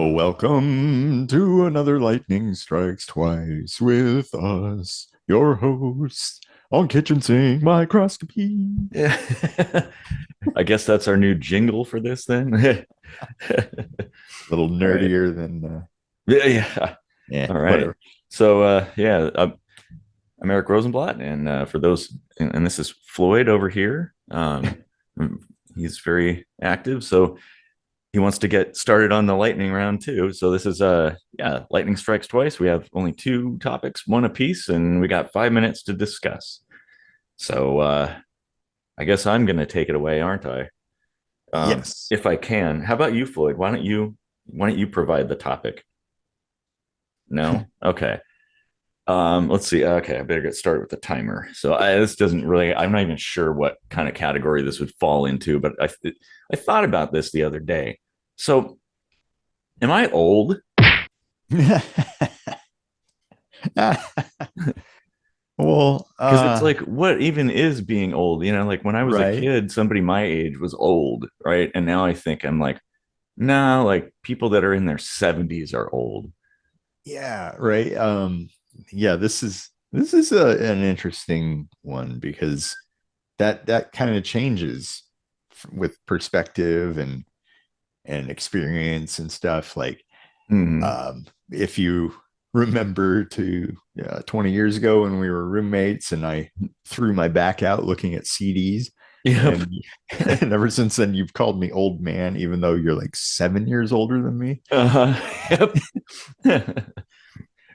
Welcome to another Lightning Strikes Twice with us, your hosts on Kitchen Sink Microscopy. Yeah. I guess that's our new jingle for this then. A little All right. nerdier than, Yeah, yeah. yeah, All right. whatever. So I'm Eric Rosenblatt, and for those, and this is Floyd over here. He's very active, so he wants to get started on the lightning round too. So this is lightning strikes twice. We have only two topics, one apiece, and we got 5 minutes to discuss. So I guess I'm going to take it away, aren't I? Yes. If I can. How about you, Floyd? Why don't you provide the topic? No? Okay. Let's see. Okay, I better get started with the timer. So this doesn't really, I'm not even sure what kind of category this would fall into, but I thought about this the other day. So am I old? Well, Because it's like, what even is being old? Like when I was a right. kid, somebody my age was old, right? And now I think I'm like, nah, like people that are in their 70s are old. Yeah, right. Yeah, this is an interesting one because that kind of changes with perspective and experience and stuff. Like, Mm-hmm. if you remember to 20 years ago when we were roommates and I threw my back out looking at CDs, Yep. and and ever since then you've called me old man, even though you're like 7 years older than me. Uh-huh. Yep.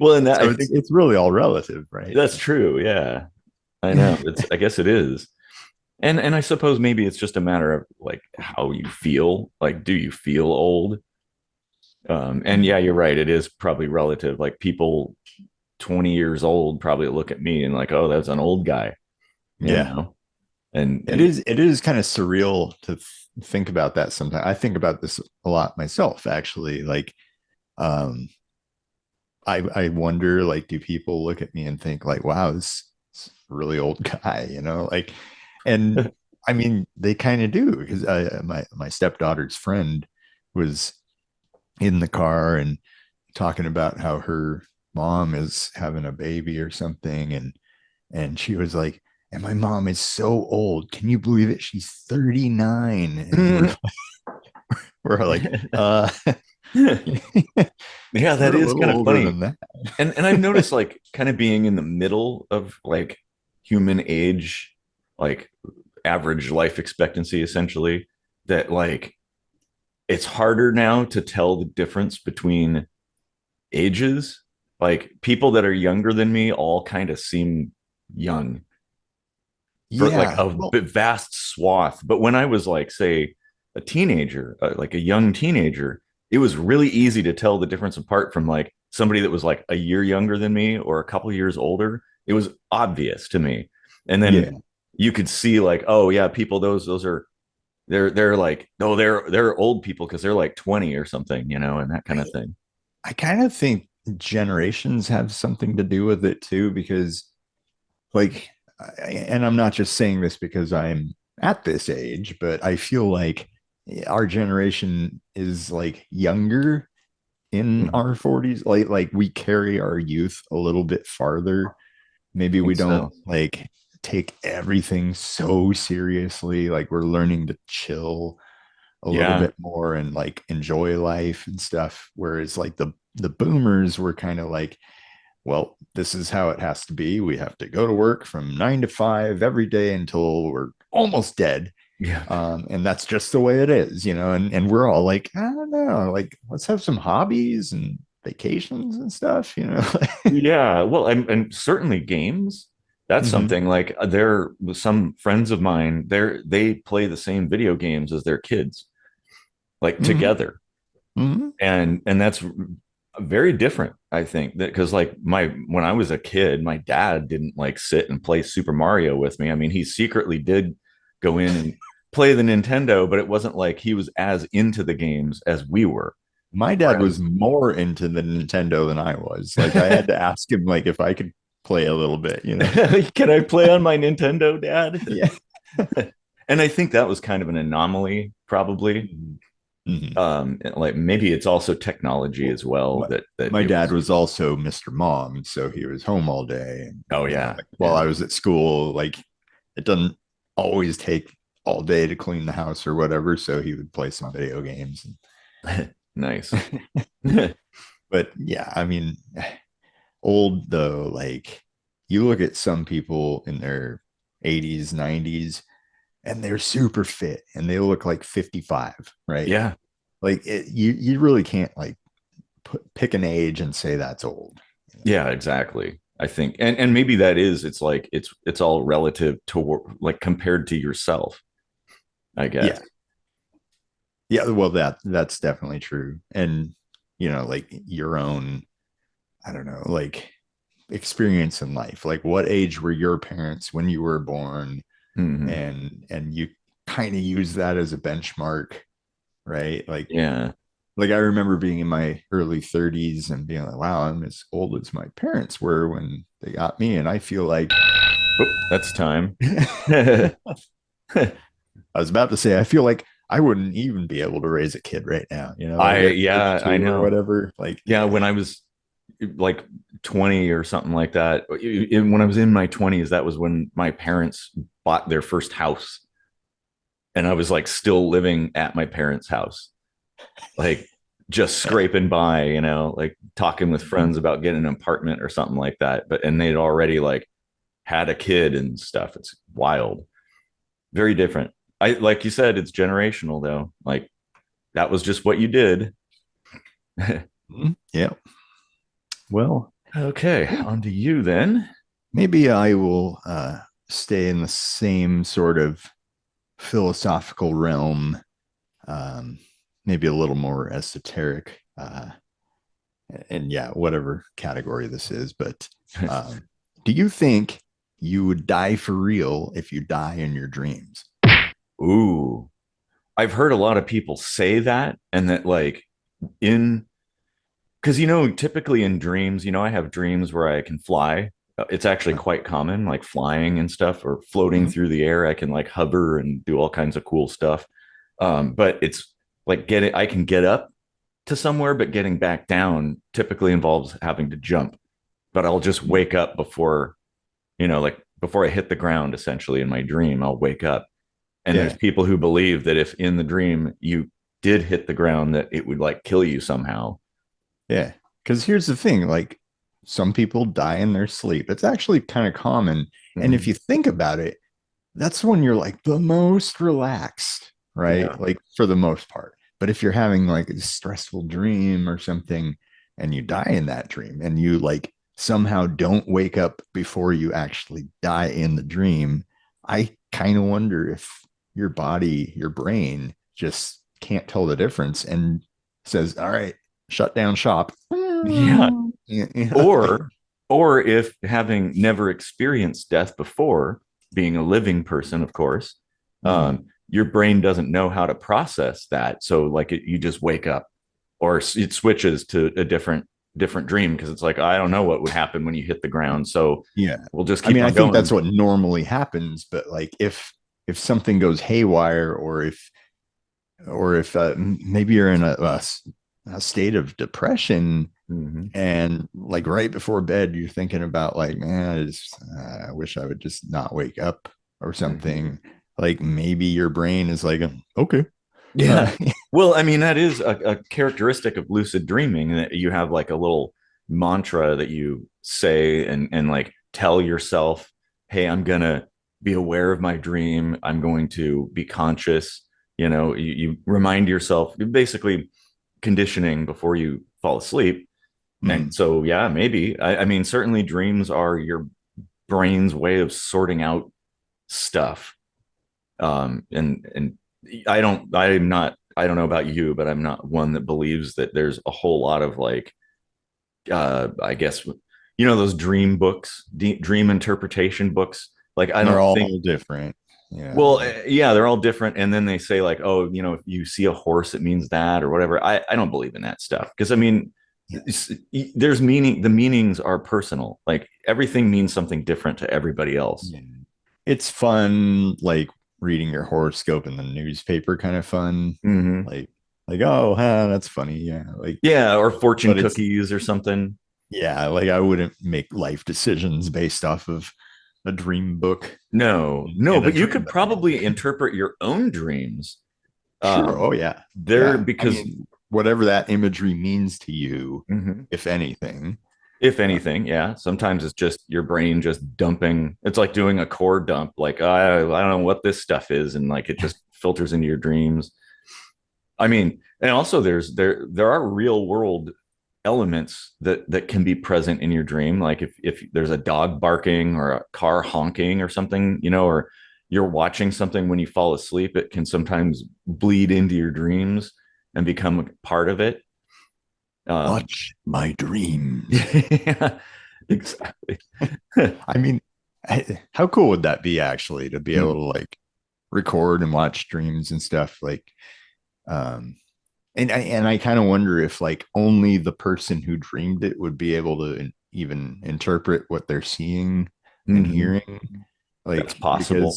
Well, and that I So it's think it's really all relative, right? that's true. Yeah, I know. I guess it is. And I suppose maybe it's just a matter of like how you feel. Like, do you feel old? And yeah, you're right. It is probably relative. Like people 20 years old probably look at me and like, oh, that's an old guy, you Yeah, know? And it is kind of surreal to think about that sometimes. I think about this a lot myself, actually. Like, um I wonder, like, do people look at me and think like, wow, this really old guy, like, and I mean, they kind of do, because my stepdaughter's friend was in the car and talking about how her mom is having a baby or something, and she was like, and my mom is so old. Can you believe it? She's 39. And we're like, yeah, that you're a is little kind of older funny. than that. And I've noticed like kind of being in the middle of like human age, like average life expectancy essentially, that like it's harder now to tell the difference between ages. Like people that are younger than me all kind of seem young for like Yeah. a Well, vast swath. But when I was like, say, a teenager, like a young teenager, it was really easy to tell the difference apart from like somebody that was like a year younger than me or a couple years older. It was obvious to me. And yeah. then you could see like, oh yeah, people those are they're like, oh, they're old people because they're like 20 or something, and that kind I, of thing. I kind of think generations have something to do with it too, because, like, and I'm not just saying this because I'm at this age, but I feel like our generation is like younger in Mm, our 40s. Like we carry our youth a little bit farther. Maybe I we think don't so. like take everything so seriously. Like, we're learning to chill a little Yeah. bit more and like enjoy life and stuff. Whereas like the boomers were kind of like, well, this is how it has to be. We have to go to work from 9 to 5 every day until we're almost dead. Yeah. And that's just the way it is, and we're all like, I don't know, like, let's have some hobbies and vacations and stuff. Yeah, well, and certainly games. That's Mm-hmm. something like there some friends of mine, they play the same video games as their kids, like Mm-hmm. together. Mm-hmm. And that's very different, I think, that because like my when I was a kid, my dad didn't like sit and play Super Mario with me. I mean, he secretly did go in and play the Nintendo, but it wasn't like he was as into the games as we were. My dad was Whereas more into the Nintendo than I was. Like, I had to ask him, like, if I could play a little bit. can I play on my Nintendo, Dad? Yeah. And I think that was kind of an anomaly, probably. Mhm. Like maybe it's also technology Well, as well my, that my it dad was. was also Mr. Mom, so he was home all day. And, Oh you know, yeah, like while yeah. I was at school, like it doesn't always take all day to clean the house or whatever. So he would play some video games. Nice. But yeah, I mean, old though, like you look at some people in their 80s, 90s, and they're super fit and they look like 55, right? Yeah, Like you really can't like pick an age and say that's old. You know? yeah, exactly. I think, and maybe that is, it's like it's all relative to like compared to yourself, I Yeah, guess. yeah. Well, that's definitely true, and like your own, I don't know, like experience in life. Like, what age were your parents when you were born, Hmm. and you kind of use that as a benchmark, right? Yeah. Like I remember being in my early 30s and being like, wow, I'm as old as my parents were when they got me. And I feel like Oh, that's time. I was about to say, I feel like I wouldn't even be able to raise a kid right now, like at Yeah, I 32 or know. whatever. Like, Yeah, when I was like 20 or something like that, when I was in my 20s, that was when my parents bought their first house. And I was like still living at my parents' house, like just scraping by, like talking with friends about getting an apartment or something like that. And they'd already like had a kid and stuff. It's wild. Very different. Like you said, it's generational though. Like that was just what you did. yeah. Well, Okay, on to you then. maybe I will stay in the same sort of philosophical realm, um, maybe a little more esoteric. And yeah, whatever category this is. But do you think you would die for real if you die in your dreams? Ooh, I've heard a lot of people say that, and that like in because typically in dreams, I have dreams where I can fly. It's actually quite common, like flying and stuff, or floating Mhm. through the air. I can like hover and do all kinds of cool stuff. But it's like I can get up to somewhere, but getting back down typically involves having to jump. But I'll just wake up like before I hit the ground, essentially in my dream, I'll wake up. And there's Yeah, people who believe that if in the dream you did hit the ground, that it would like kill you somehow. yeah. Because here's the thing, like some people die in their sleep. It's actually kind of common. And if Mhm. you think about it, that's when you're like the most relaxed, right? Yeah. Like for the most part. But if you're having like a stressful dream or something and you die in that dream and you like somehow don't wake up before you actually die in the dream, I kind of wonder if your body, your brain just can't tell the difference and says, all right, shut down shop. Yeah. Like, Or or if having never experienced death before, being a living person, of course, mm, your brain doesn't know how to process that. So like you just wake up, or it switches to a different dream because it's like I don't know what would happen when you hit the ground. So yeah. we'll just I keep mean, I on think going. that's what normally happens, but like if something goes haywire or if maybe you're in a state of depression Mhm. and like right before bed you're thinking about like, man, I wish I would just not wake up or Mhm. something. Like maybe your brain is like, okay. Yeah. uh, Well, I mean, that is a characteristic of lucid dreaming, that you have like a little mantra that you say and like tell yourself, hey, I'm going to be aware of my dream. I'm going to be conscious. You remind yourself, you're basically conditioning before you fall asleep. And mm, so, yeah, maybe. I mean, certainly dreams are your brain's way of sorting out stuff. And I don't know about you, but I'm not one that believes that there's a whole lot of like I guess those dream books, dream interpretation books. Like I they're don't think. all different, Well, like yeah, they're all different, and then they say like, oh, if you see a horse, it means that or whatever. I don't believe in that stuff because I mean, yeah. there's meaning. The meanings are personal. Like everything means something different to everybody else. Yeah. It's fun, like reading your horoscope in the newspaper, kind of fun. Hmm. Like, Like, oh, huh, that's funny. Yeah. Like, Yeah, or fortune but it's, cookies or something. yeah, like I wouldn't make life decisions based off of a dream book No, no, and a but you dream could that I probably had. interpret your own dreams. Sure. Um, Oh, yeah. there Yeah. I because mean, whatever that imagery means to you, Mhm. if anything. If Uh, anything, yeah. Sometimes it's just your brain just dumping. It's like doing a core dump. Like I don't know what this stuff is, and like it just filters into your dreams. I mean, and also there are real world elements that can be present in your dream. Like if there's a dog barking or a car honking or something, or you're watching something when you fall asleep, it can sometimes bleed into your dreams and become a part of it. Um, Watch my dreams. yeah, exactly. I mean, how cool would that be actually to be able Mm, to like record and watch dreams and stuff like um and I kind of wonder if like only the person who dreamed it would be able to even interpret what they're seeing and mhm. hearing, That's like possible.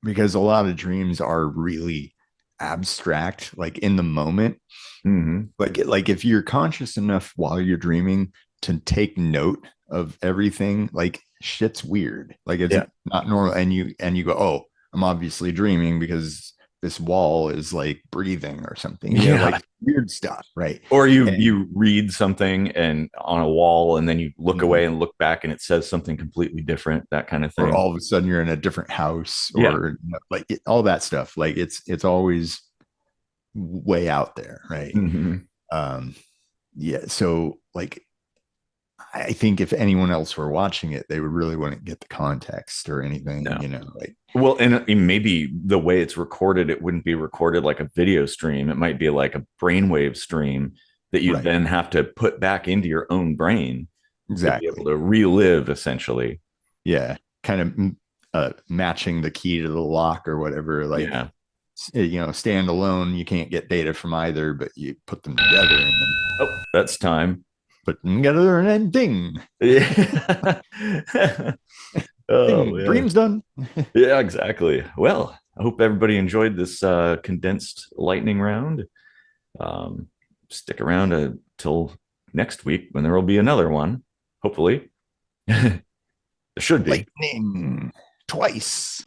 because a lot of dreams are really abstract, like in the moment. Hmm. Like if you're conscious enough while you're dreaming to take note of everything, like shit's weird, like it's Yeah. not normal, and you go, oh, I'm obviously dreaming because this wall is like breathing or something, Yeah. like weird stuff, right? Or you And you read something and on a wall and then you look away mhm. and look back and it says something completely different, that kind of Or thing. all of a sudden you're in a different house, Yeah. or like all that stuff, like it's always way out there, right? Hmm. um yeah, so like I think if anyone else were watching it, they would really wouldn't get the context or anything, No. like Well, and maybe the way it's recorded, it wouldn't be recorded like a video stream. It might be like a brainwave stream that you right, then have to put back into your own brain to be able exactly. to relive essentially. Yeah, kind of matching the key to the lock or whatever. Like Yeah. stand alone, you can't get data from either, but you put them together and then Oh, that's time. put them together and then ding, Yeah. Oh, ding, man. dream's done. Yeah, exactly. Well, I hope everybody enjoyed this condensed lightning round. Um, Stick around till next week when there will be another one. Hopefully, there should be. Lightning twice.